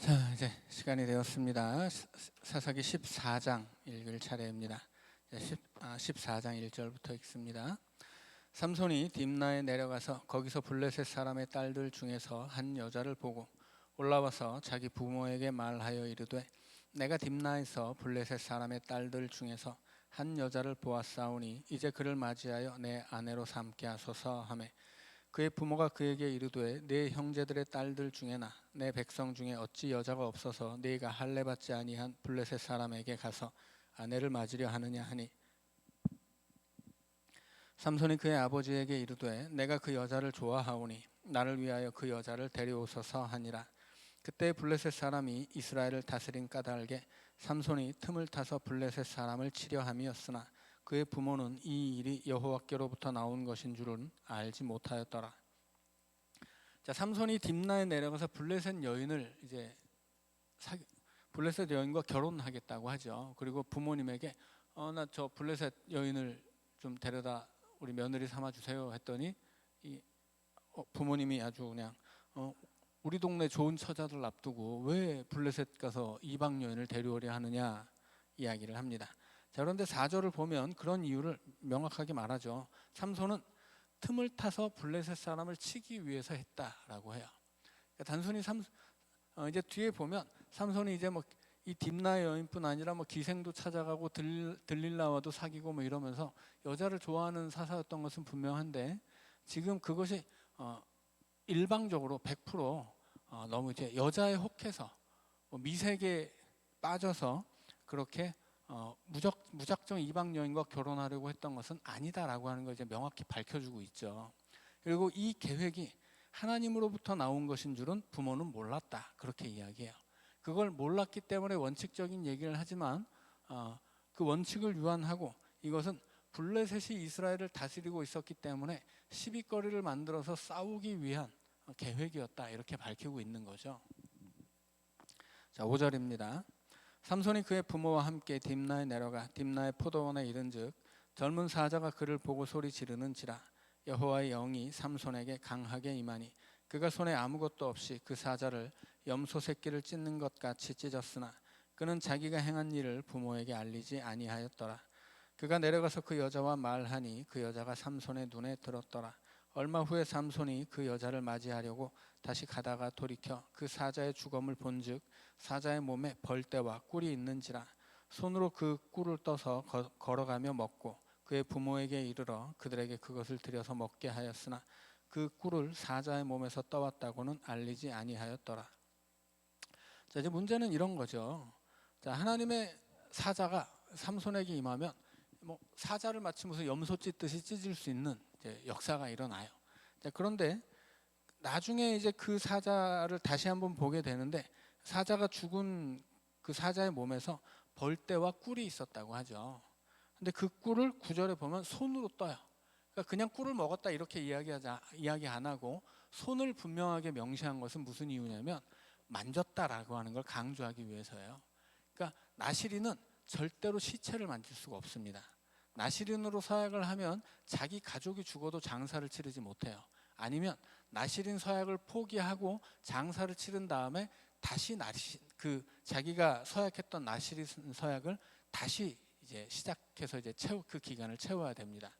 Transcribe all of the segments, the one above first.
자, 이제 시간이 되었습니다. 사사기 14장 읽을 차례입니다. 14장 1절부터 읽습니다. 삼손이 딥나에 내려가서 거기서 블레셋 사람의 딸들 중에서 한 여자를 보고 올라와서 자기 부모에게 말하여 이르되 내가 딥나에서 블레셋 사람의 딸들 중에서 한 여자를 보았사오니 이제 그를 맞이하여 내 아내로 삼게 하소서 하매 그의 부모가 그에게 이르되 네 형제들의 딸들 중에나 내 백성 중에 어찌 여자가 없어서 네가 할례 받지 아니한 블레셋 사람에게 가서 아내를 맞으려 하느냐 하니 삼손이 그의 아버지에게 이르되 내가 그 여자를 좋아하오니 나를 위하여 그 여자를 데려오소서 하니라. 그때 블레셋 사람이 이스라엘을 다스린 까닭에 삼손이 틈을 타서 블레셋 사람을 치려 함이었으나 그의 부모는 이 일이 여호와께로부터 나온 것인 줄은 알지 못하였더라. 자, 삼손이 딥나에 내려가서 블레셋 여인을 블레셋 여인과 결혼하겠다고 하죠. 그리고 부모님에게 나 저 블레셋 여인을 좀 데려다 우리 며느리 삼아 주세요 했더니 부모님이 아주 그냥 우리 동네 좋은 처자들 앞두고 왜 블레셋 가서 이방 여인을 데려오려 하느냐 이야기를 합니다. 자, 그런데 4절을 보면 그런 이유를 명확하게 말하죠. 삼손은 틈을 타서 블레셋 사람을 치기 위해서 했다라고 해요. 그러니까 단순히 이제 뒤에 보면 삼손이 이제 뭐 이 딥나 여인뿐 아니라 뭐 기생도 찾아가고 들릴라와도 사귀고 뭐 이러면서 여자를 좋아하는 사사였던 것은 분명한데 지금 그것이 일방적으로 100% 너무 이제 여자에 혹해서 미색에 빠져서 그렇게 무작정 이방 여인과 결혼하려고 했던 것은 아니다라고 하는 걸 이제 명확히 밝혀주고 있죠. 그리고 이 계획이 하나님으로부터 나온 것인 줄은 부모는 몰랐다 그렇게 이야기해요. 그걸 몰랐기 때문에 원칙적인 얘기를 하지만 그 원칙을 유한하고 이것은 블레셋이 이스라엘을 다스리고 있었기 때문에 시비거리를 만들어서 싸우기 위한 계획이었다 이렇게 밝히고 있는 거죠. 자, 5절입니다. 삼손이 그의 부모와 함께 딥나에 내려가 딥나의 포도원에 이른즉 젊은 사자가 그를 보고 소리 지르는지라 여호와의 영이 삼손에게 강하게 임하니 그가 손에 아무것도 없이 그 사자를 염소 새끼를 찢는 것 같이 찢었으나 그는 자기가 행한 일을 부모에게 알리지 아니하였더라. 그가 내려가서 그 여자와 말하니 그 여자가 삼손의 눈에 들었더라. 얼마 후에 삼손이 그 여자를 맞이하려고 다시 가다가 돌이켜 그 사자의 주검을 본즉 사자의 몸에 벌떼와 꿀이 있는지라 손으로 그 꿀을 떠서 걸어가며 먹고 그의 부모에게 이르러 그들에게 그것을 들여서 먹게 하였으나 그 꿀을 사자의 몸에서 떠왔다고는 알리지 아니하였더라. 자, 이제 문제는 이런 거죠. 자, 하나님의 사자가 삼손에게 임하면 뭐 사자를 마치 무슨 염소 찢듯이 찢을 수 있는 이제 역사가 일어나요. 자, 그런데 나중에 이제 그 사자를 다시 한번 보게 되는데 사자가 죽은 그 사자의 몸에서 벌떼와 꿀이 있었다고 하죠. 근데 그 꿀을 9절에 보면 손으로 떠요. 그러니까 그냥 꿀을 먹었다 이렇게 이야기 안 하고 손을 분명하게 명시한 것은 무슨 이유냐면 만졌다라고 하는 걸 강조하기 위해서예요. 그러니까 나시린은 절대로 시체를 만질 수가 없습니다. 나시린으로 서약을 하면 자기 가족이 죽어도 장사를 치르지 못해요. 아니면 나시린 서약을 포기하고 장사를 치른 다음에 다시 자기가 서약했던 나시린 서약을 다시 이제 시작해서 이제 그 기간을 채워야 됩니다.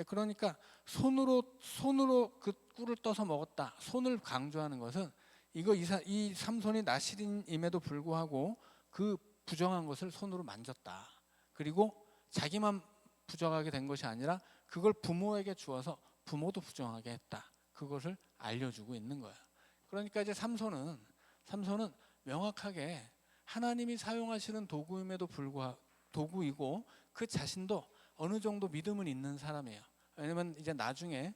그러니까 손으로 그 꿀을 떠서 먹었다. 손을 강조하는 것은 이 삼손이 나시린임에도 불구하고 그 부정한 것을 손으로 만졌다. 그리고 자기만 부정하게 된 것이 아니라 그걸 부모에게 주어서 부모도 부정하게 했다. 그것을 알려주고 있는 거예요. 그러니까 이제 삼손은 명확하게 하나님이 사용하시는 도구이고 그 자신도 어느 정도 믿음은 있는 사람이에요. 왜냐면 이제 나중에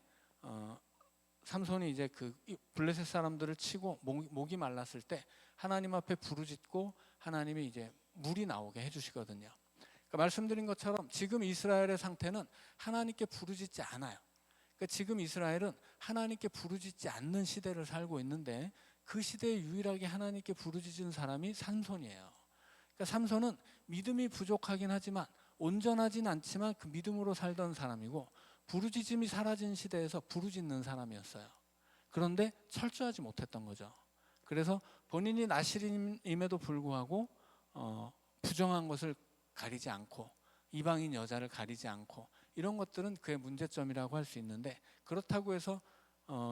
삼손이 이제 그 블레셋 사람들을 치고 목이 말랐을 때 하나님 앞에 부르짖고 하나님이 이제 물이 나오게 해주시거든요. 그러니까 말씀드린 것처럼 지금 이스라엘의 상태는 하나님께 부르짖지 않아요. 그러니까 지금 이스라엘은 하나님께 부르짖지 않는 시대를 살고 있는데 그 시대에 유일하게 하나님께 부르짖은 사람이 삼손이에요. 그러니까 삼손은 믿음이 부족하긴 하지만 온전하진 않지만 그 믿음으로 살던 사람이고 부르짖음이 사라진 시대에서 부르짖는 사람이었어요. 그런데 철저하지 못했던 거죠. 그래서 본인이 나실임에도 불구하고 부정한 것을 가리지 않고 이방인 여자를 가리지 않고 이런 것들은 그의 문제점이라고 할 수 있는데, 그렇다고 해서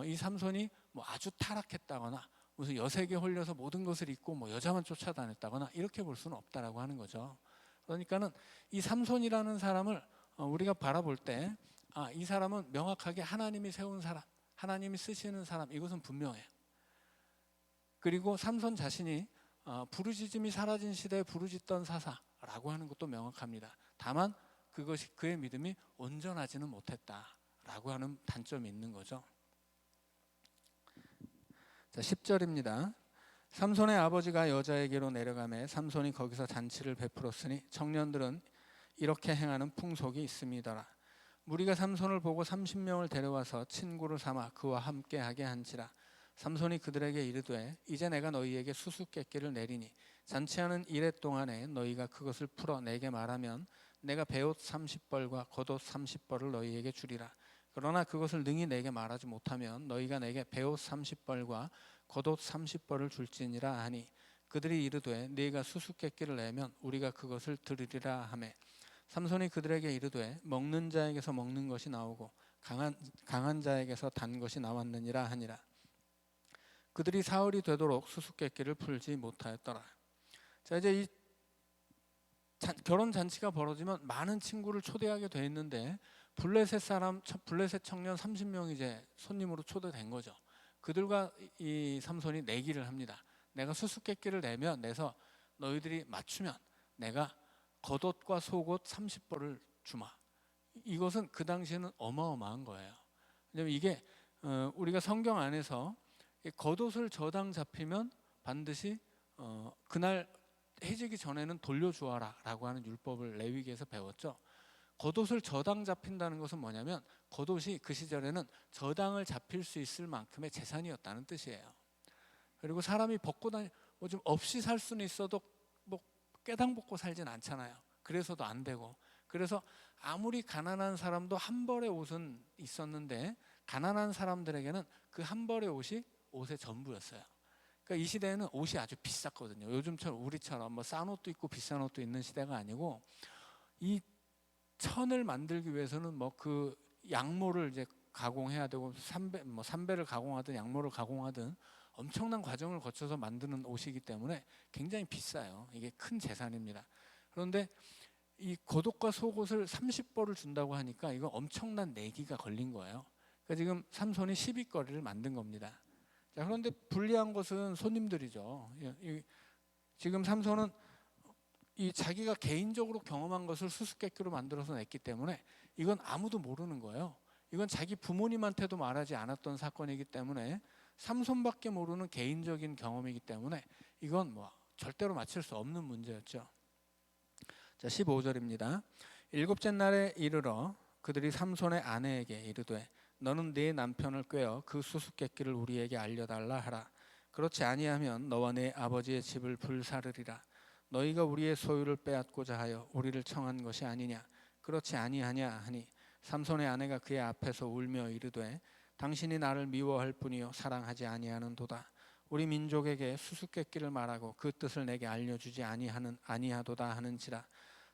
이 삼손이 뭐 아주 타락했다거나 무슨 여색에 홀려서 모든 것을 잊고 뭐 여자만 쫓아다녔다거나 이렇게 볼 수는 없다라고 하는 거죠. 그러니까는 이 삼손이라는 사람을 우리가 바라볼 때 이 사람은 명확하게 하나님이 세운 사람, 하나님이 쓰시는 사람, 이것은 분명해요. 그리고 삼손 자신이 부르짖음이 사라진 시대에 부르짖던 사사라고 하는 것도 명확합니다. 다만 그것이 그의 믿음이 온전하지는 못했다라고 하는 단점이 있는 거죠. 자, 10절입니다. 삼손의 아버지가 여자에게로 내려가매 삼손이 거기서 잔치를 베풀었으니 청년들은 이렇게 행하는 풍속이 있음이더라. 무리가 삼손을 보고 30명을 데려와서 친구를 삼아 그와 함께하게 한지라. 삼손이 그들에게 이르되 이제 내가 너희에게 수수께끼를 내리니 잔치하는 이래 동안에 너희가 그것을 풀어 내게 말하면 내가 베옷 30벌과 겉옷 30벌을 너희에게 주리라. 그러나 그것을 능히 내게 말하지 못하면 너희가 내게 베옷 30벌과 겉옷 30벌을 줄지니라 하니, 그들이 이르되 네가 수수께끼를 내면 우리가 그것을 들으리라 하매, 삼손이 그들에게 이르되 먹는 자에게서 먹는 것이 나오고 강한 자에게서 단 것이 나왔느니라 하니라. 그들이 사흘이 되도록 수수께끼를 풀지 못하였더라. 자, 이제 이 결혼 잔치가 벌어지면 많은 친구를 초대하게 돼 있는데 블레셋 청년 30명이 이제 손님으로 초대된 거죠. 그들과 이 삼손이 내기를 합니다. 내가 수수께끼를 내서 너희들이 맞추면 내가 겉옷과 속옷 30벌을 주마. 이것은 그 당시에는 어마어마한 거예요. 왜냐하면 이게 우리가 성경 안에서 겉옷을 저당 잡히면 반드시 그날 해지기 전에는 돌려주어라 라고 하는 율법을 레위기에서 배웠죠. 겉옷을 저당 잡힌다는 것은 뭐냐면 겉옷이 그 시절에는 저당을 잡힐 수 있을 만큼의 재산이었다는 뜻이에요. 그리고 사람이 벗고 좀 없이 살 수는 있어도 뭐 꾀당 벗고 살진 않잖아요. 그래서도 안 되고, 그래서 아무리 가난한 사람도 한 벌의 옷은 있었는데 가난한 사람들에게는 그 한 벌의 옷이 옷의 전부였어요. 그러니까 이 시대에는 옷이 아주 비쌌거든요. 요즘처럼 우리처럼 뭐 싼 옷도 있고 비싼 옷도 있는 시대가 아니고, 이 천을 만들기 위해서는 뭐 그 양모를 이제 가공해야 되고 삼배를 가공하든 양모를 가공하든 엄청난 과정을 거쳐서 만드는 옷이기 때문에 굉장히 비싸요. 이게 큰 재산입니다. 그런데 이 겉옷과 속옷을 30벌을 준다고 하니까 이거 엄청난 내기가 걸린 거예요. 그러니까 지금 삼손이 시비거리를 만든 겁니다. 자, 그런데 불리한 것은 손님들이죠. 지금 삼손은 이 자기가 개인적으로 경험한 것을 수수께끼로 만들어서 냈기 때문에 이건 아무도 모르는 거예요. 이건 자기 부모님한테도 말하지 않았던 사건이기 때문에 삼손밖에 모르는 개인적인 경험이기 때문에 이건 뭐 절대로 맞힐 수 없는 문제였죠. 자, 15절입니다. 일곱째 날에 이르러 그들이 삼손의 아내에게 이르되 너는 네 남편을 꾀어 그 수수께끼를 우리에게 알려달라 하라. 그렇지 아니하면 너와 네 아버지의 집을 불사르리라. 너희가 우리의 소유를 빼앗고자 하여 우리를 청한 것이 아니냐. 그렇지 아니하냐 하니, 삼손의 아내가 그의 앞에서 울며 이르되 당신이 나를 미워할 뿐이요 사랑하지 아니하는도다. 우리 민족에게 수수께끼를 말하고 그 뜻을 내게 알려주지 아니하도다 하는지라.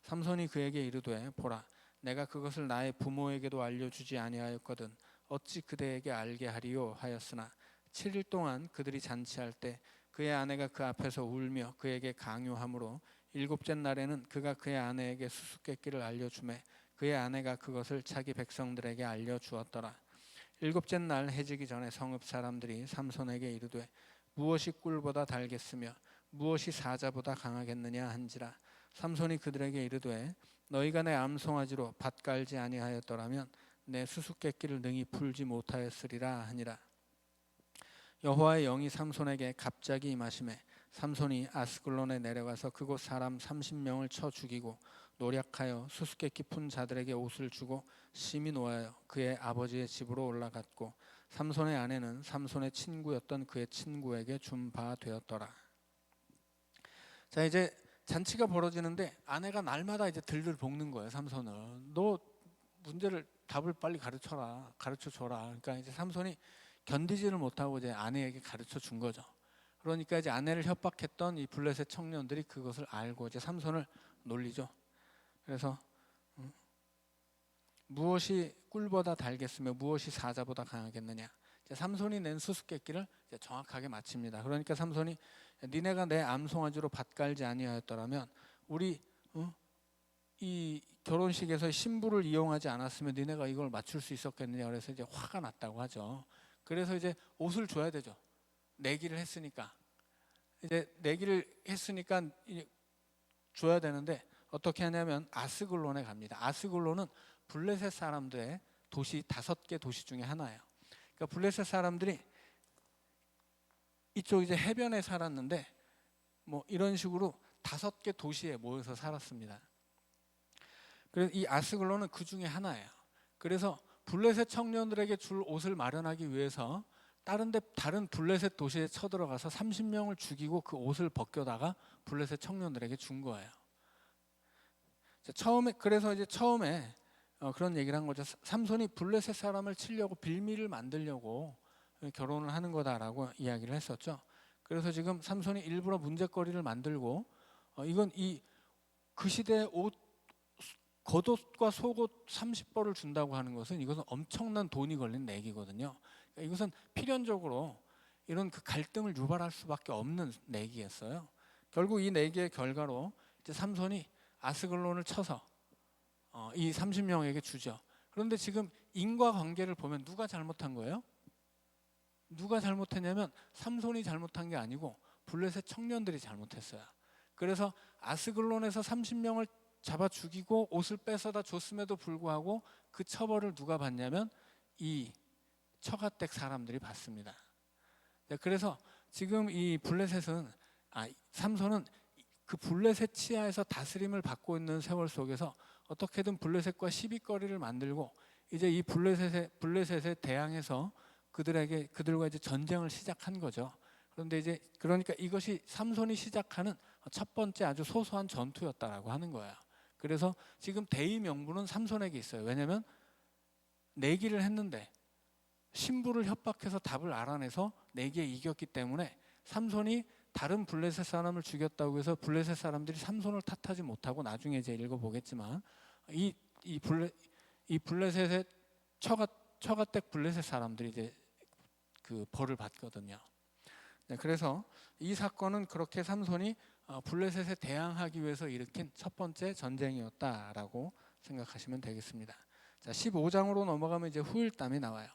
삼손이 그에게 이르되 보라, 내가 그것을 나의 부모에게도 알려주지 아니하였거든 어찌 그대에게 알게 하리요 하였으나 7일 동안 그들이 잔치할 때 그의 아내가 그 앞에서 울며 그에게 강요하므로 일곱째 날에는 그가 그의 아내에게 수수께끼를 알려주매 그의 아내가 그것을 자기 백성들에게 알려주었더라. 일곱째 날 해지기 전에 성읍 사람들이 삼손에게 이르되 무엇이 꿀보다 달겠으며 무엇이 사자보다 강하겠느냐 한지라. 삼손이 그들에게 이르되 너희가 내 암송아지로 밭 깔지 아니하였더라면 내 수수께끼를 능히 풀지 못하였으리라 하니라. 여호와의 영이 삼손에게 갑자기 임하시매 삼손이 아스글론에 내려가서 그곳 사람 30명을 쳐 죽이고 노략하여 수수께끼 푼 자들에게 옷을 주고 심히 노하여 그의 아버지의 집으로 올라갔고 삼손의 아내는 삼손의 친구였던 그의 친구에게 준 바 되었더라. 자, 이제 잔치가 벌어지는데 아내가 날마다 이제 들들 볶는 거예요. 삼손을. 너 문제를 답을 빨리 가르쳐 줘라. 그러니까 이제 삼손이 견디지를 못하고 이제 아내에게 가르쳐 준 거죠. 그러니까 이제 아내를 협박했던 이 블레셋 청년들이 그것을 알고 이제 삼손을 놀리죠. 그래서 무엇이 꿀보다 달겠으며 무엇이 사자보다 강하겠느냐. 이제 삼손이 낸 수수께끼를 이제 정확하게 맞춥니다. 그러니까 삼손이 니네가 내 암송아지로 밭갈지 아니하였더라면 우리 이 결혼식에서 신부를 이용하지 않았으면 니네가 이걸 맞출 수 있었겠느냐. 그래서 이제 화가 났다고 하죠. 그래서 이제 옷을 줘야 되죠. 내기를 했으니까. 이제 내기를 했으니까 이제 줘야 되는데 어떻게 하냐면 아스글론에 갑니다. 아스글론은 블레셋 사람들의 도시 5개 도시 중에 하나예요. 그러니까 블레셋 사람들이 이쪽 이제 해변에 살았는데 뭐 이런 식으로 5개 도시에 모여서 살았습니다. 그래서 이 아스글론은 그 중에 하나예요. 그래서 블레셋 청년들에게 줄 옷을 마련하기 위해서 다른 블레셋 도시에 쳐들어가서 30명을 죽이고 그 옷을 벗겨다가 블레셋 청년들에게 준 거예요. 그래서 이제 처음에 그런 얘기를 한 거죠. 삼손이 블레셋 사람을 치려고 빌미를 만들려고 결혼을 하는 거다라고 이야기를 했었죠. 그래서 지금 삼손이 일부러 문제거리를 만들고 이건 그 시대의 겉옷과 속옷 30벌을 준다고 하는 것은 이것은 엄청난 돈이 걸린 내기거든요. 그러니까 이것은 필연적으로 이런 그 갈등을 유발할 수밖에 없는 내기였어요. 결국 이 내기의 결과로 이제 삼손이 아스글론을 쳐서 이 30명에게 주죠. 그런데 지금 인과관계를 보면 누가 잘못한 거예요? 누가 잘못했냐면 삼손이 잘못한 게 아니고 블레셋 청년들이 잘못했어요. 그래서 아스글론에서 30명을 잡아 죽이고 옷을 뺏어다 줬음에도 불구하고 그 처벌을 누가 받냐면 이 처가댁 사람들이 받습니다. 그래서 지금 이 삼손은 그 블레셋 치하에서 다스림을 받고 있는 세월 속에서 어떻게든 블레셋과 시비거리를 만들고 이제 이 블레셋에 대항해서 그들과 이제 전쟁을 시작한 거죠. 그런데 이제 그러니까 이것이 삼손이 시작하는 첫 번째 아주 소소한 전투였다라고 하는 거예요. 그래서 지금 대의 명분은 삼손에게 있어요. 왜냐하면 내기를 했는데 신부를 협박해서 답을 알아내서 내기에 이겼기 때문에 삼손이 다른 블레셋 사람을 죽였다고 해서 블레셋 사람들이 삼손을 탓하지 못하고 나중에 이제 읽어보겠지만 이 블레셋의 처가댁 블레셋 사람들이 이제 그 벌을 받거든요. 그래서 이 사건은 그렇게 삼손이 블레셋에 대항하기 위해서 일으킨 첫 번째 전쟁이었다라고 생각하시면 되겠습니다. 자, 15장으로 넘어가면 이제 후일담이 나와요.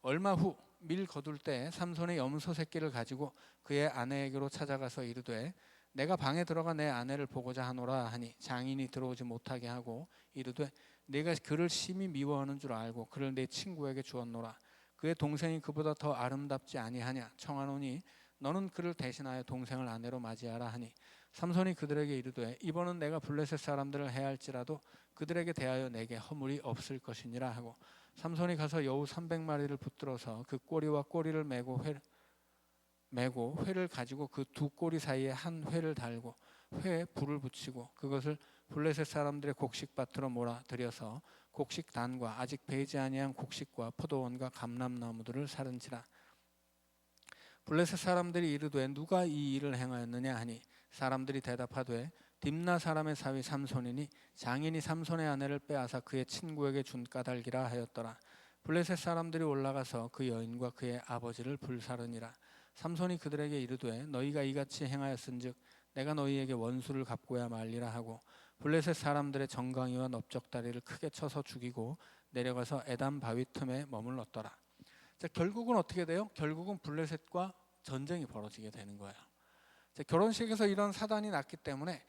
얼마 후 밀 거둘 때 삼손이 염소 새끼를 가지고 그의 아내에게로 찾아가서 이르되 내가 방에 들어가 내 아내를 보고자 하노라 하니 장인이 들어오지 못하게 하고 이르되 내가 그를 심히 미워하는 줄 알고 그를 내 친구에게 주었노라. 그의 동생이 그보다 더 아름답지 아니하냐 청하노니 너는 그를 대신하여 동생을 아내로 맞이하라 하니 삼손이 그들에게 이르되 이번은 내가 블레셋 사람들을 해할지라도 그들에게 대하여 내게 허물이 없을 것이니라 하고 삼손이 가서 여우 300마리를 붙들어서 그 꼬리와 꼬리를 매고 회를 가지고 그 두 꼬리 사이에 한 회를 달고 회에 불을 붙이고 그것을 블레셋 사람들의 곡식밭으로 몰아 들여서 곡식단과 아직 배지 아니한 곡식과 포도원과 감람나무들을 사른지라. 블레셋 사람들이 이르되 누가 이 일을 행하였느냐 하니 사람들이 대답하되 딥나 사람의 사위 삼손이니 장인이 삼손의 아내를 빼앗아 그의 친구에게 준 까닭이라 하였더라. 블레셋 사람들이 올라가서 그 여인과 그의 아버지를 불사르니라. 삼손이 그들에게 이르되 너희가 이같이 행하였은즉 내가 너희에게 원수를 갚고야 말리라 하고 블레셋 사람들의 정강이와 넓적다리를 크게 쳐서 죽이고 내려가서 에담 바위 틈에 머물렀더라. 자, 결국은 어떻게 돼요? 결국은 블레셋과 전쟁이 벌어지게 되는 거예요. 자, 결혼식에서 이런 사단이 났기 때문에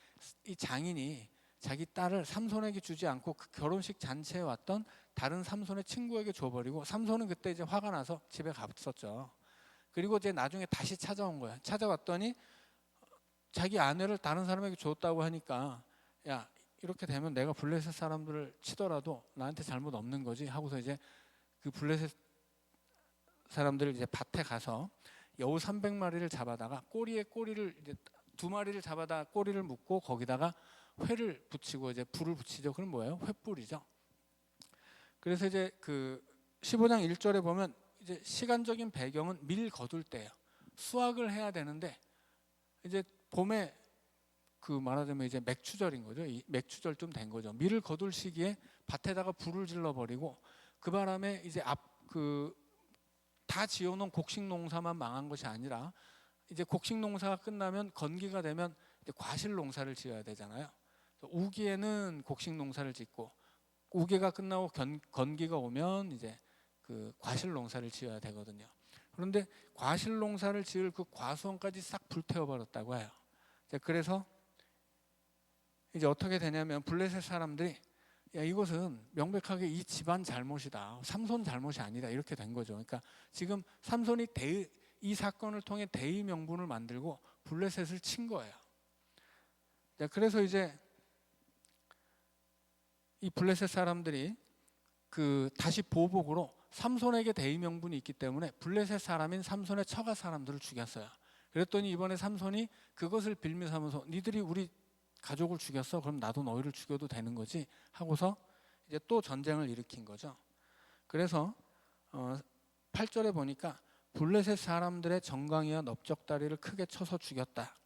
이 장인이 자기 딸을 삼손에게 주지 않고 그 결혼식 잔치에 왔던 다른 삼손의 친구에게 줘버리고 삼손은 그때 이제 화가 나서 집에 갔었죠. 그리고 이제 나중에 다시 찾아온 거야. 찾아왔더니 자기 아내를 다른 사람에게 줬다고 하니까 야 이렇게 되면 내가 블레셋 사람들을 치더라도 나한테 잘못 없는 거지 하고서 이제 그 블레셋 사람들을 이제 밭에 가서 여우 300마리를 잡아다가 꼬리에 꼬리를 이제 2마리를 잡아다 꼬리를 묶고 거기다가 회를 붙이고 이제 불을 붙이죠. 그럼 뭐예요? 횃불이죠. 그래서 이제 그 15장 1절에 보면 이제 시간적인 배경은 밀 거둘 때예요. 수확을 해야 되는데 이제 봄에 그 말하자면 이제 맥추절인 거죠. 이 맥추절쯤 된 거죠. 밀을 거둘 시기에 밭에다가 불을 질러 버리고 그 바람에 이제 다 지어놓은 곡식 농사만 망한 것이 아니라 이제 곡식 농사가 끝나면 건기가 되면 이제 과실 농사를 지어야 되잖아요. 우기에는 곡식 농사를 짓고 우기가 끝나고 건기가 오면 이제 그 과실 농사를 지어야 되거든요. 그런데 과실 농사를 지을 그 과수원까지 싹 불태워 버렸다고 해요. 그래서 이제 어떻게 되냐면 블레셋 사람들이 야, 이것은 명백하게 이 집안 잘못이다. 삼손 잘못이 아니다. 이렇게 된 거죠. 그러니까 지금 삼손이 이 사건을 통해 대의 명분을 만들고 블레셋을 친 거예요. 그래서 이제 이 블레셋 사람들이 그 다시 보복으로 삼손에게 대의 명분이 있기 때문에 블레셋 사람인 삼손의 처가 사람들을 죽였어요. 그랬더니 이번에 삼손이 그것을 빌미 삼아서 니들이 우리 가족을 죽였어? 그럼 나도 너희를 죽여도 되는 거지? 하고서 이제 또 전쟁을 일으킨 거죠. 그래서 8절에 보니까 블레셋 사람들의 정강이와 넓적다리를 크게 쳐서 죽였다.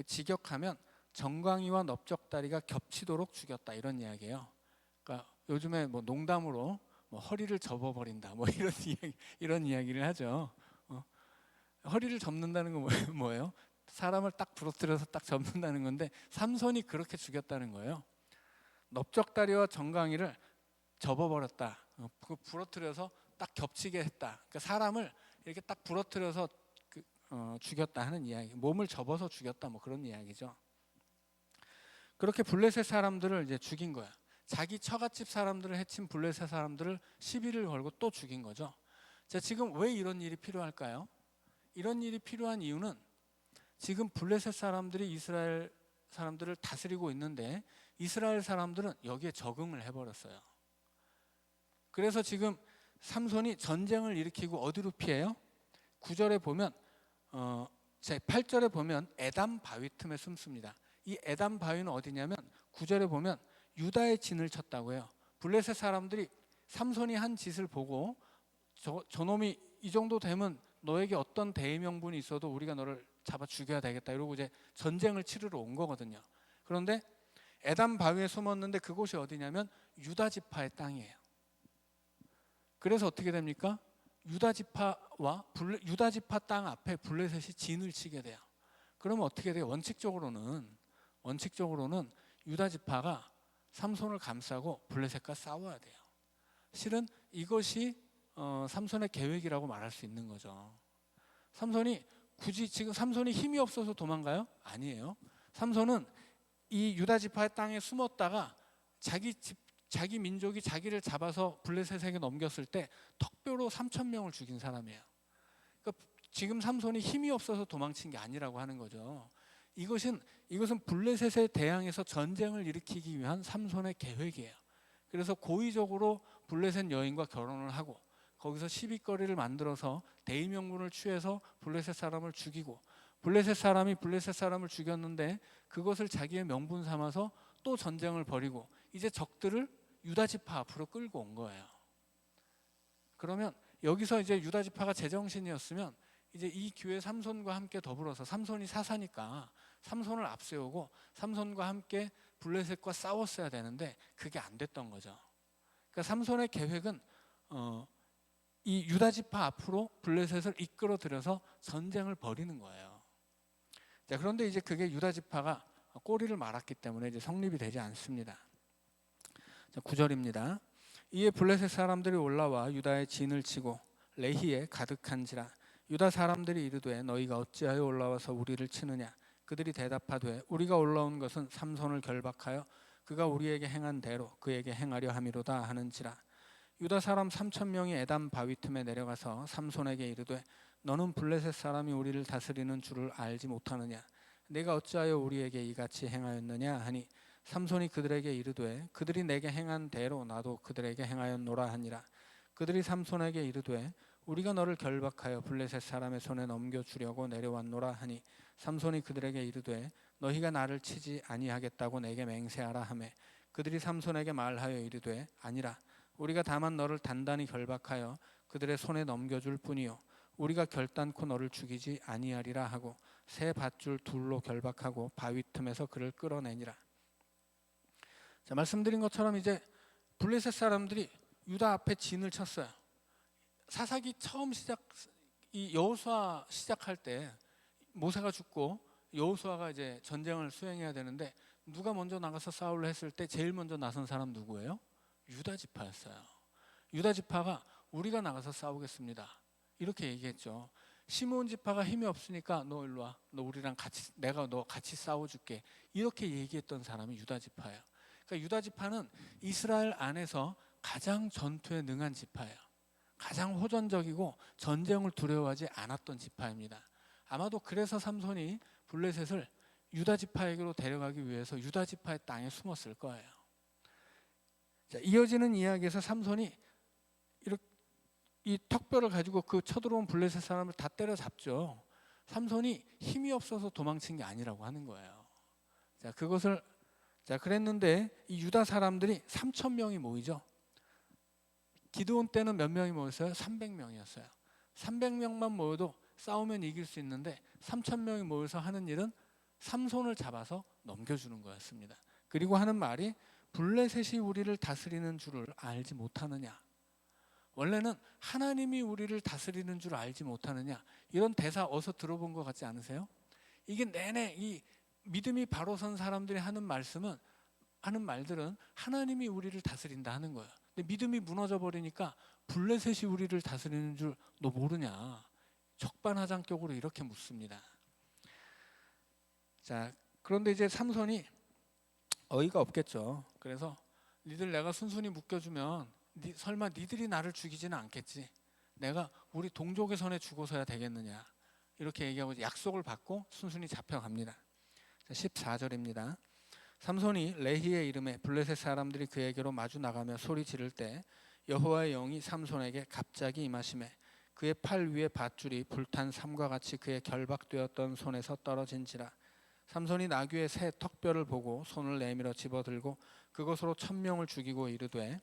직역하면 정강이와 넓적다리가 겹치도록 죽였다 이런 이야기예요. 그러니까 요즘에 뭐 농담으로 뭐 허리를 접어버린다 뭐 이런 이야기를 하죠. 허리를 접는다는 건 뭐예요? 사람을 딱 부러뜨려서 딱 접는다는 건데 삼손이 그렇게 죽였다는 거예요. 넓적다리와 정강이를 접어버렸다. 부러뜨려서 딱 겹치게 했다. 그러니까 사람을 이렇게 딱 부러뜨려서 죽였다 하는 이야기. 몸을 접어서 죽였다 뭐 그런 이야기죠. 그렇게 블레셋 사람들을 이제 죽인 거야. 자기 처갓집 사람들을 해친 블레셋 사람들을 시비를 걸고 또 죽인 거죠. 자, 지금 왜 이런 일이 필요할까요? 이런 일이 필요한 이유는 지금 블레셋 사람들이 이스라엘 사람들을 다스리고 있는데 이스라엘 사람들은 여기에 적응을 해버렸어요. 그래서 지금 삼손이 전쟁을 일으키고 어디로 피해요? 9절에 보면 8절에 보면 에담 바위 틈에 숨습니다. 이 에담 바위는 어디냐면 9절에 보면 유다의 진을 쳤다고 해요. 블레셋 사람들이 삼손이 한 짓을 보고 저놈이 이 정도 되면 너에게 어떤 대의 명분이 있어도 우리가 너를 잡아 죽여야 되겠다 이러고 이제 전쟁을 치르러 온 거거든요. 그런데 에담 바위에 숨었는데 그곳이 어디냐면 유다 지파의 땅이에요. 그래서 어떻게 됩니까? 유다 지파 땅 앞에 블레셋이 진을 치게 돼요. 그러면 어떻게 돼요? 원칙적으로는 유다 지파가 삼손을 감싸고 블레셋과 싸워야 돼요. 실은 이것이 삼손의 계획이라고 말할 수 있는 거죠. 지금 삼손이 힘이 없어서 도망가요? 아니에요. 삼손은 이 유다 지파의 땅에 숨었다가 자기 민족이 자기를 잡아서 블레셋에게 넘겼을 때 턱뼈로 3,000명을 죽인 사람이에요. 그러니까 지금 삼손이 힘이 없어서 도망친 게 아니라고 하는 거죠. 이것은 블레셋에 대항해서 전쟁을 일으키기 위한 삼손의 계획이에요. 그래서 고의적으로 블레셋 여인과 결혼을 하고 거기서 시비거리를 만들어서 대의 명분을 취해서 블레셋 사람을 죽이고 블레셋 사람이 블레셋 사람을 죽였는데 그것을 자기의 명분 삼아서 또 전쟁을 벌이고 이제 적들을 유다 지파 앞으로 끌고 온 거예요. 그러면 여기서 이제 유다 지파가 제정신이었으면 이제 이 기회 삼손과 함께 더불어서 삼손이 사사니까 삼손을 앞세우고 삼손과 함께 블레셋과 싸웠어야 되는데 그게 안 됐던 거죠. 그러니까 삼손의 계획은 이 유다 지파 앞으로 블레셋을 이끌어 들여서 전쟁을 벌이는 거예요. 자, 그런데 이제 그게 유다 지파가 꼬리를 말았기 때문에 이제 성립이 되지 않습니다. 자, 9절입니다. 이에 블레셋 사람들이 올라와 유다의 진을 치고 레히에 가득한지라 유다 사람들이 이르되 너희가 어찌하여 올라와서 우리를 치느냐 그들이 대답하되 우리가 올라온 것은 삼손을 결박하여 그가 우리에게 행한 대로 그에게 행하려 함이로다 하는지라 유다 사람 3,000명이 에담 바위 틈에 내려가서 삼손에게 이르되 너는 블레셋 사람이 우리를 다스리는 줄을 알지 못하느냐 내가 어찌하여 우리에게 이같이 행하였느냐 하니 삼손이 그들에게 이르되 그들이 내게 행한 대로 나도 그들에게 행하였노라 하니라 그들이 삼손에게 이르되 우리가 너를 결박하여 블레셋 사람의 손에 넘겨주려고 내려왔노라 하니 삼손이 그들에게 이르되 너희가 나를 치지 아니하겠다고 내게 맹세하라 하매 그들이 삼손에게 말하여 이르되 아니라 우리가 다만 너를 단단히 결박하여 그들의 손에 넘겨줄 뿐이요 우리가 결단코 너를 죽이지 아니하리라 하고 새 밧줄 둘로 결박하고 바위 틈에서 그를 끌어내니라. 자, 말씀드린 것처럼 이제 블레셋 사람들이 유다 앞에 진을 쳤어요. 사사기 처음 이 여호수아 시작할 때 모세가 죽고 여호수아가 이제 전쟁을 수행해야 되는데 누가 먼저 나가서 싸우려 했을 때 제일 먼저 나선 사람 누구예요? 유다 지파였어요. 유다 지파가 우리가 나가서 싸우겠습니다 이렇게 얘기했죠. 시므온 지파가 힘이 없으니까 너 일로 와, 너 우리랑 같이, 내가 너 같이 싸워줄게 이렇게 얘기했던 사람이 유다 지파예요. 그러니까 유다 지파는 이스라엘 안에서 가장 전투에 능한 지파예요. 가장 호전적이고 전쟁을 두려워하지 않았던 지파입니다. 아마도 그래서 삼손이 블레셋을 유다 지파에게로 데려가기 위해서 유다 지파의 땅에 숨었을 거예요. 자, 이어지는 이야기에서 삼손이 이렇게 이 턱뼈를 가지고 그 쳐들어온 블레셋 사람을 다 때려잡죠. 삼손이 힘이 없어서 도망친 게 아니라고 하는 거예요. 자, 그랬는데 이 유다 사람들이 3,000명이 모이죠. 기드온 때는 몇 명이 모였어요? 300명이었어요. 300명만 모여도 싸우면 이길 수 있는데 3,000명이 모여서 하는 일은 삼손을 잡아서 넘겨주는 거였습니다. 그리고 하는 말이 블레셋이 우리를 다스리는 줄을 알지 못하느냐. 원래는 하나님이 우리를 다스리는 줄 알지 못하느냐. 이런 대사 어서 들어본 것 같지 않으세요? 이게 내내 이 믿음이 바로 선 사람들이 하는 말들은 하나님이 우리를 다스린다 하는 거예요. 근데 믿음이 무너져 버리니까 블레셋이 우리를 다스리는 줄 너 모르냐. 적반하장격으로 이렇게 묻습니다. 자, 그런데 이제 삼손이 어이가 없겠죠. 그래서 니들 내가 순순히 묶여주면 설마 니들이 나를 죽이지는 않겠지. 내가 우리 동족의 손에 죽어서야 되겠느냐. 이렇게 얘기하고 약속을 받고 순순히 잡혀갑니다. 14절입니다. 삼손이 레히의 이름에 블레셋 사람들이 그에게로 마주 나가며 소리 지를 때 여호와의 영이 삼손에게 갑자기 임하시매 그의 팔 위에 밧줄이 불탄 삼과 같이 그의 결박되었던 손에서 떨어진지라. 삼손이 나귀의 새 턱뼈를 보고 손을 내밀어 집어들고 그것으로 1,000명을 죽이고 이르되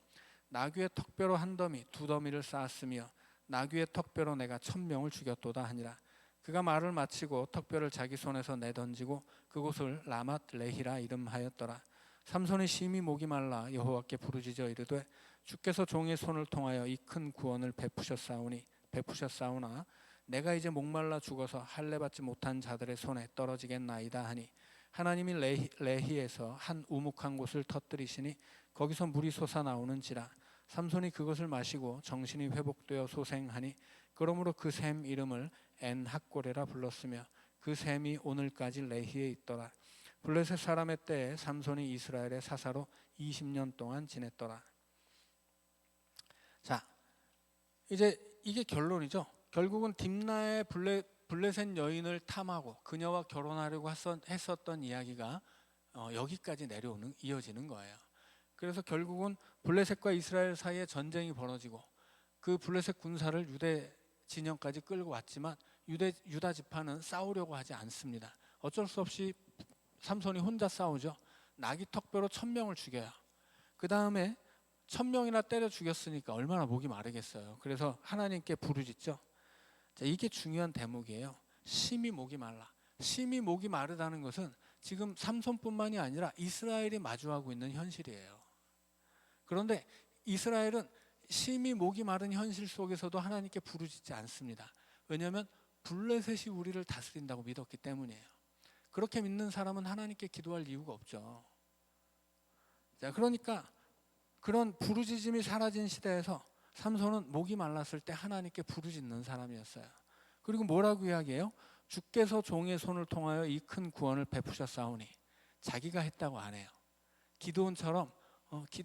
나귀의 턱뼈로 한 더미 두 더미를 쌓았으며 나귀의 턱뼈로 내가 1,000명을 죽였도다 하니라. 그가 말을 마치고 턱뼈를 자기 손에서 내던지고 그곳을 라맛 레히라 이름하였더라. 삼손이 심히 목이 말라 여호와께 부르짖어 이르되 주께서 종의 손을 통하여 이 큰 구원을 베푸셨사오나 내가 이제 목말라 죽어서 할례 받지 못한 자들의 손에 떨어지겠나이다 하니 하나님이 레히에서 한 우묵한 곳을 터뜨리시니 거기서 물이 솟아나오는지라. 삼손이 그것을 마시고 정신이 회복되어 소생하니 그러므로 그 샘 이름을 엔학고레라 불렀으며 그 샘이 오늘까지 레히에 있더라. 블레셋 사람의 때에 삼손이 이스라엘의 사사로 20년 동안 지냈더라. 자, 이제 이게 결론이죠. 결국은 딥나의 블레셋 여인을 탐하고 그녀와 결혼하려고 했었던 이야기가 여기까지 이어지는 거예요. 그래서 결국은 블레셋과 이스라엘 사이에 전쟁이 벌어지고 그 블레셋 군사를 유대 진영까지 끌고 왔지만 유다 지파는 싸우려고 하지 않습니다. 어쩔 수 없이 삼손이 혼자 싸우죠. 나귀 턱뼈로 1,000명을 죽여요. 그 다음에 1,000명이나 때려 죽였으니까 얼마나 목이 마르겠어요. 그래서 하나님께 부르짖죠. 자, 이게 중요한 대목이에요. 심히 목이 말라. 심히 목이 마르다는 것은 지금 삼손뿐만이 아니라 이스라엘이 마주하고 있는 현실이에요. 그런데 이스라엘은 심히 목이 마른 현실 속에서도 하나님께 부르짖지 않습니다. 왜냐하면 블레셋이 우리를 다스린다고 믿었기 때문이에요. 그렇게 믿는 사람은 하나님께 기도할 이유가 없죠. 자, 그러니까 그런 부르짖음이 사라진 시대에서 삼손은 목이 말랐을 때 하나님께 부르짖는 사람이었어요. 그리고 뭐라고 이야기해요? 주께서 종의 손을 통하여 이 큰 구원을 베푸셨사오니. 자기가 했다고 안 해요. 기드온처럼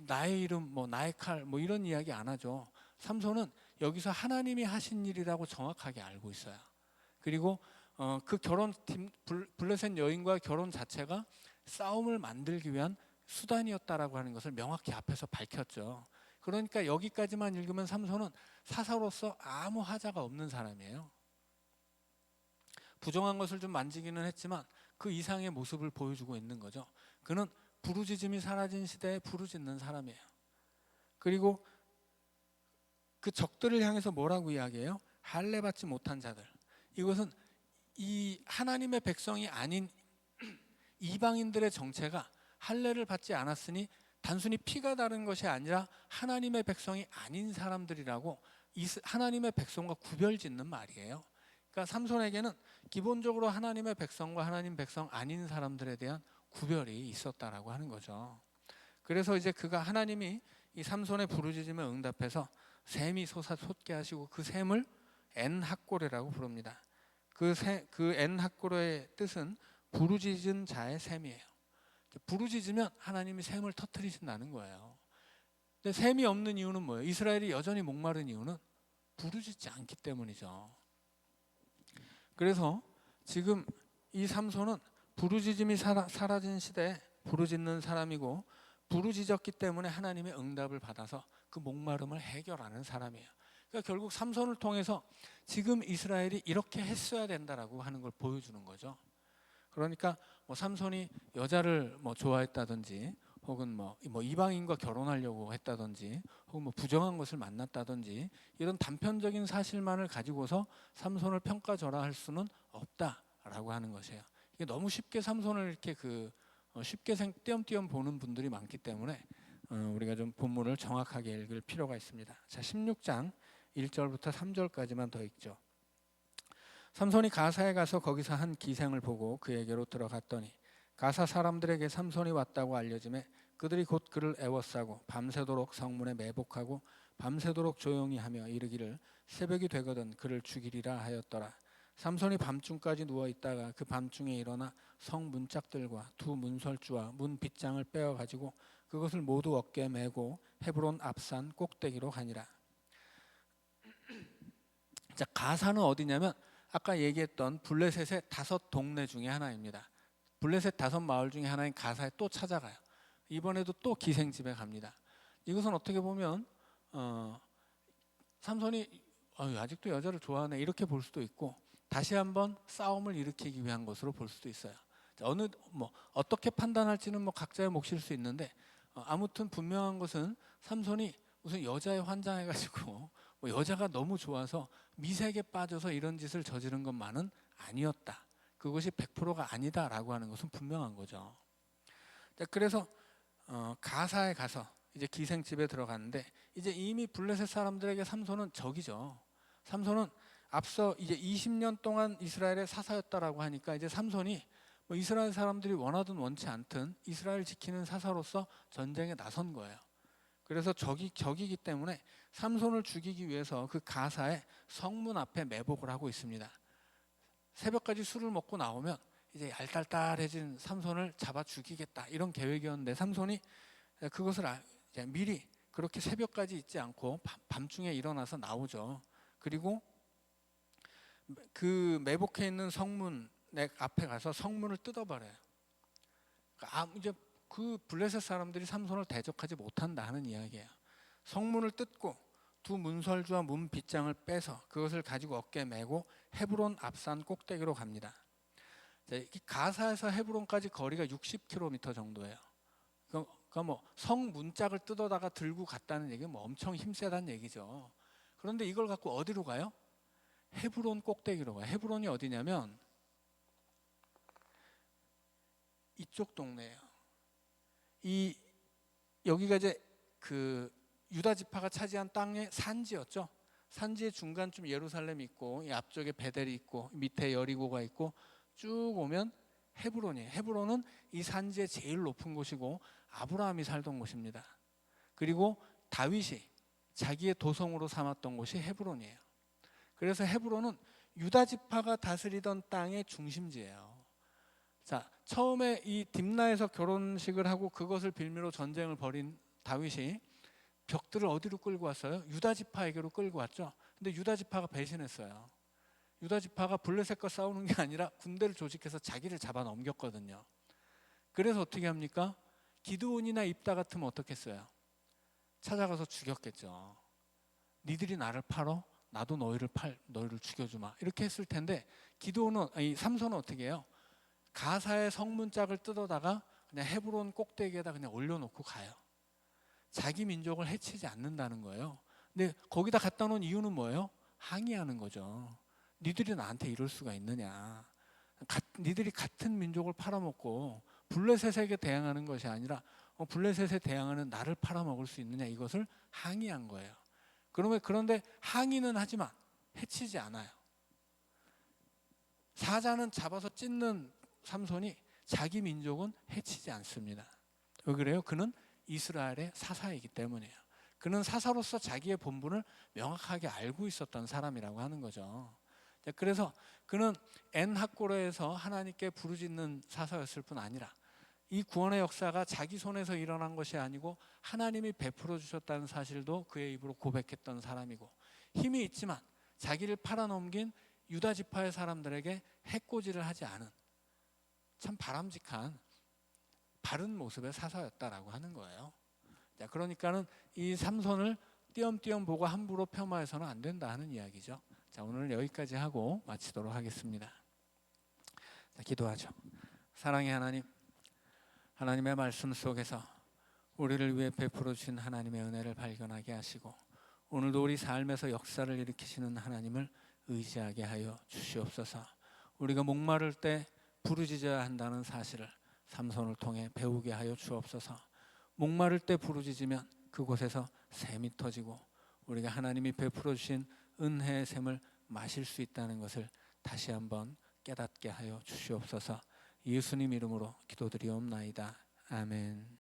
나의 이름, 나의 칼, 이런 이야기 안 하죠. 삼손은 여기서 하나님이 하신 일이라고 정확하게 알고 있어요. 그리고 그 블레셋 여인과의 결혼 자체가 싸움을 만들기 위한 수단이었다라고 하는 것을 명확히 앞에서 밝혔죠. 그러니까 여기까지만 읽으면 삼손은 사사로서 아무 하자가 없는 사람이에요. 부정한 것을 좀 만지기는 했지만 그 이상의 모습을 보여주고 있는 거죠. 그는 부르짖음이 사라진 시대에 부르짖는 사람이에요. 그리고 그 적들을 향해서 뭐라고 이야기해요? 할례 받지 못한 자들, 이것은 이 하나님의 백성이 아닌 이방인들의 정체가 할례를 받지 않았으니 단순히 피가 다른 것이 아니라 하나님의 백성이 아닌 사람들이라고 하나님의 백성과 구별짓는 말이에요. 그러니까 삼손에게는 기본적으로 하나님의 백성과 하나님 백성 아닌 사람들에 대한 구별이 있었다라고 하는 거죠. 그래서 이제 그가 하나님이 이 삼손의 부르짖음에 응답해서 샘이 솟게 하시고 그 샘을 엔학고레라고 부릅니다. 그 엔학고레의 뜻은 부르짖은 자의 샘이에요. 부르짖으면 하나님이 샘을 터뜨리신다는 거예요. 근데 샘이 없는 이유는 뭐예요? 이스라엘이 여전히 목마른 이유는 부르짖지 않기 때문이죠. 그래서 지금 이 삼손은 부르짖음이 사라진 시대에 부르짖는 사람이고, 부르짖었기 때문에 하나님의 응답을 받아서 그 목마름을 해결하는 사람이에요. 그러니까 결국 삼손을 통해서 지금 이스라엘이 이렇게 했어야 된다라고 하는 걸 보여주는 거죠. 그러니까 뭐 삼손이 여자를 뭐 좋아했다든지, 혹은 뭐 이방인과 결혼하려고 했다든지, 혹은 뭐 부정한 것을 만났다든지, 이런 단편적인 사실만을 가지고서 삼손을 평가절하할 수는 없다라고 하는 것이에요. 이게 너무 쉽게 삼손을 이렇게 쉽게 띄엄띄엄 보는 분들이 많기 때문에 우리가 좀 본문을 정확하게 읽을 필요가 있습니다. 자, 16장 1절부터 3절까지만 더 읽죠. 삼손이 가사에 가서 거기서 한 기생을 보고 그에게로 들어갔더니 가사 사람들에게 삼손이 왔다고 알려지매 그들이 곧 그를 애워싸고 밤새도록 성문에 매복하고 밤새도록 조용히 하며 이르기를 새벽이 되거든 그를 죽이리라 하였더라. 삼손이 밤중까지 누워있다가 그 밤중에 일어나 성 문짝들과 두 문설주와 문 빗장을 빼어가지고 그것을 모두 어깨에 메고 헤브론 앞산 꼭대기로 가니라. 자, 가사는 어디냐면 아까 얘기했던 블레셋의 5 동네 중에 하나입니다. 블레셋 5 마을 중에 하나인 가사에 또 찾아가요. 이번에도 또 기생집에 갑니다. 이것은 어떻게 보면 삼손이 아직도 여자를 좋아하네 이렇게 볼 수도 있고, 다시 한번 싸움을 일으키기 위한 것으로 볼 수도 있어요. 어떻게 판단할지는 각자의 몫일 수 있는데, 아무튼 분명한 것은 삼손이 무슨 여자에 환장해가지고 여자가 너무 좋아서 미색에 빠져서 이런 짓을 저지른 것만은 아니었다. 그것이 100%가 아니다라고 하는 것은 분명한 거죠. 그래서 가사에 가서 이제 기생집에 들어갔는데, 이제 이미 블레셋 사람들에게 삼손은 적이죠. 삼손은 앞서 이제 20년 동안 이스라엘의 사사였다라고 하니까 이제 삼손이 이스라엘 사람들이 원하든 원치 않든 이스라엘 지키는 사사로서 전쟁에 나선 거예요. 그래서 적이기 때문에 삼손을 죽이기 위해서 그 가사의 성문 앞에 매복을 하고 있습니다. 새벽까지 술을 먹고 나오면 이제 얄딸딸해진 삼손을 잡아 죽이겠다 이런 계획이었는데, 삼손이 그것을 이제 미리 그렇게 새벽까지 있지 않고 밤중에 일어나서 나오죠. 그리고 그 매복해 있는 성문 앞에 가서 성문을 뜯어버려요. 이제 그 블레셋 사람들이 삼손을 대적하지 못한다 하는 이야기예요. 성문을 뜯고 두 문설주와 문 빗장을 빼서 그것을 가지고 어깨에 메고 헤브론 앞산 꼭대기로 갑니다. 가사에서 헤브론까지 거리가 60km 정도예요. 그러니까 성 문짝을 뜯어다가 들고 갔다는 얘기는 엄청 힘세다는 얘기죠. 그런데 이걸 갖고 어디로 가요? 헤브론 꼭대기로 가요. 헤브론이 어디냐면 이쪽 동네예요. 여기가 이제 그 유다 지파가 차지한 땅의 산지였죠. 산지의 중간쯤 예루살렘이 있고, 이 앞쪽에 베델이 있고, 밑에 여리고가 있고, 쭉 오면 헤브론이에요. 헤브론은 이 산지의 제일 높은 곳이고 아브라함이 살던 곳입니다. 그리고 다윗이 자기의 도성으로 삼았던 곳이 헤브론이에요. 그래서 헤브론은 유다 지파가 다스리던 땅의 중심지예요. 자, 처음에 이 딥나에서 결혼식을 하고 그것을 빌미로 전쟁을 벌인 다윗이 벽들을 어디로 끌고 왔어요? 유다 지파에게로 끌고 왔죠. 근데 유다 지파가 배신했어요. 유다 지파가 블레셋과 싸우는 게 아니라 군대를 조직해서 자기를 잡아 넘겼거든요. 그래서 어떻게 합니까? 기드온이나 입다 같으면 어떻겠어요? 찾아가서 죽였겠죠. 니들이 나를 팔어? 나도 너희를 죽여주마. 이렇게 했을 텐데, 삼손은 어떻게 해요? 가사의 성문짝을 뜯어다가 그냥 헤브론 꼭대기에다 그냥 올려놓고 가요. 자기 민족을 해치지 않는다는 거예요. 근데 거기다 갖다 놓은 이유는 뭐예요? 항의하는 거죠. 니들이 나한테 이럴 수가 있느냐. 니들이 같은 민족을 팔아먹고 블레셋에게 대항하는 것이 아니라 블레셋에 대항하는 나를 팔아먹을 수 있느냐, 이것을 항의한 거예요. 그런데 항의는 하지만 해치지 않아요. 사자는 잡아서 찢는 삼손이 자기 민족은 해치지 않습니다. 왜 그래요? 그는 이스라엘의 사사이기 때문이에요. 그는 사사로서 자기의 본분을 명확하게 알고 있었던 사람이라고 하는 거죠. 그래서 그는 엔하꼬르에서 하나님께 부르짖는 사사였을 뿐 아니라 이 구원의 역사가 자기 손에서 일어난 것이 아니고 하나님이 베풀어 주셨다는 사실도 그의 입으로 고백했던 사람이고, 힘이 있지만 자기를 팔아넘긴 유다 지파의 사람들에게 해코지를 하지 않은 참 바람직한 바른 모습의 사사였다라고 하는 거예요. 자, 그러니까는 이 삼손을 띄엄띄엄 보고 함부로 폄하해서는 안 된다 하는 이야기죠. 자, 오늘 여기까지 하고 마치도록 하겠습니다. 자, 기도하죠. 사랑의 하나님, 하나님의 말씀 속에서 우리를 위해 베풀어 주신 하나님의 은혜를 발견하게 하시고, 오늘도 우리 삶에서 역사를 일으키시는 하나님을 의지하게 하여 주시옵소서. 우리가 목마를 때 부르짖어야 한다는 사실을 삼손을 통해 배우게 하여 주옵소서. 목마를 때 부르짖으면 그곳에서 샘이 터지고 우리가 하나님이 베풀어 주신 은혜의 샘을 마실 수 있다는 것을 다시 한번 깨닫게 하여 주시옵소서. 예수님 이름으로 기도드리옵나이다. 아멘.